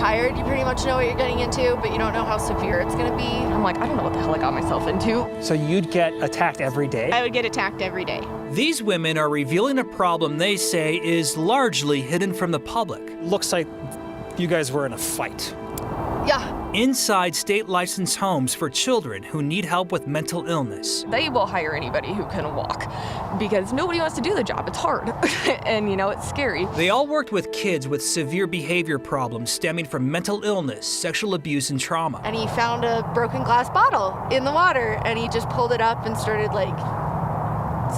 hired, you pretty much know what you're getting into, but you don't know how severe it's gonna be. I'm like, I don't know what the hell I got myself into. So you'd get attacked every day? I would get attacked every day. These women are revealing a problem they say is largely hidden from the public. Looks like you guys were in a fight. Yeah. Inside state-licensed homes for children who need help with mental illness. They will hire anybody who can walk because nobody wants to do the job. It's hard and it's scary. They all worked with kids with severe behavior problems stemming from mental illness, sexual abuse, and trauma. And he found a broken glass bottle in the water and he just pulled it up and started like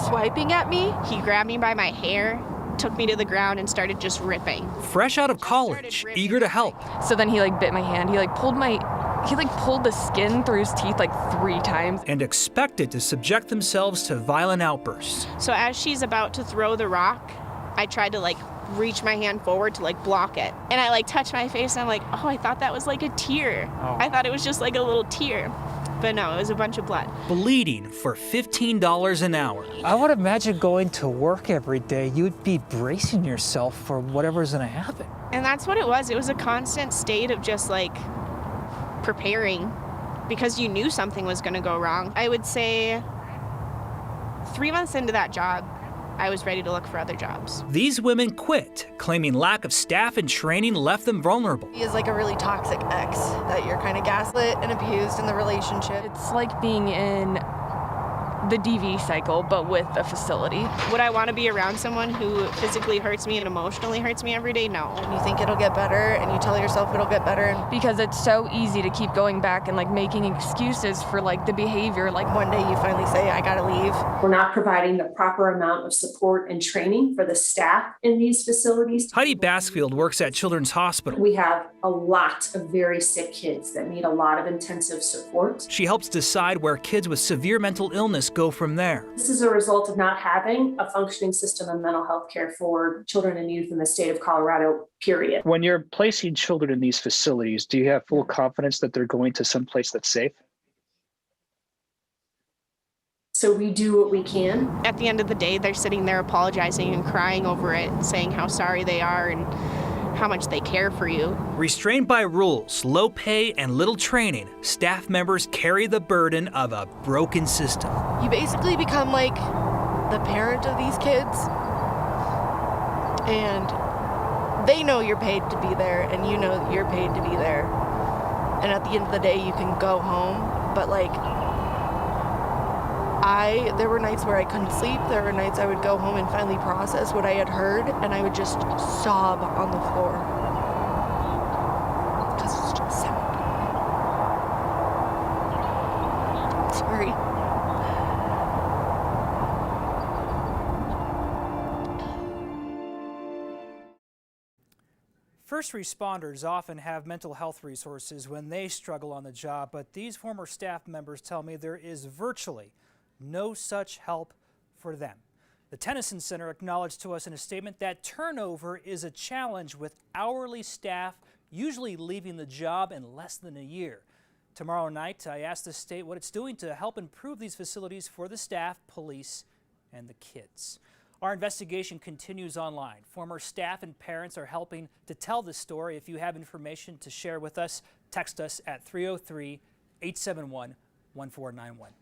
swiping at me. He grabbed me by my hair, took me to the ground and started just ripping. Fresh out of college, eager to help. So then he bit my hand. He pulled the skin through his teeth 3 times. And expected to subject themselves to violent outbursts. So as she's about to throw the rock, I tried to reach my hand forward to block it. And I touched my face and I'm like, oh, I thought that was a tear. Oh. I thought it was just a little tear. But no, it was a bunch of blood. Bleeding for $15 an hour. I would imagine going to work every day, you'd be bracing yourself for whatever's gonna happen. And that's what it was. It was a constant state of just preparing because you knew something was going to go wrong. I would say 3 months into that job, I was ready to look for other jobs. These women quit, claiming lack of staff and training left them vulnerable. He is a really toxic ex that you're kind of gaslit and abused in the relationship. It's like being in the DV cycle, but with a facility. Would I want to be around someone who physically hurts me and emotionally hurts me every day? No. And you think it'll get better and you tell yourself it'll get better. Because it's so easy to keep going back and making excuses for the behavior. One day you finally say, I gotta leave. We're not providing the proper amount of support and training for the staff in these facilities. Heidi Basfield works at Children's Hospital. We have a lot of very sick kids that need a lot of intensive support. She helps decide where kids with severe mental illness go from there. This is a result of not having a functioning system of mental health care for children and youth in the state of Colorado, period. When you're placing children in these facilities, do you have full confidence that they're going to some place that's safe? So we do what we can. At the end of the day, they're sitting there apologizing and crying over it, saying how sorry they are and how much they care for you. Restrained by rules, low pay, and little training, staff members carry the burden of a broken system. You basically become the parent of these kids. And they know you're paid to be there, and you know that you're paid to be there. And at the end of the day, you can go home, but there were nights where I couldn't sleep. There were nights I would go home and finally process what I had heard, and I would just sob on the floor. Because it's just sad. Sorry. First responders often have mental health resources when they struggle on the job, but these former staff members tell me there is virtually no such help for them. The Tennyson Center acknowledged to us in a statement that turnover is a challenge with hourly staff usually leaving the job in less than a year. Tomorrow night, I asked the state what it's doing to help improve these facilities for the staff, police, and the kids. Our investigation continues online. Former staff and parents are helping to tell this story. If you have information to share with us, text us at 303-871-1491.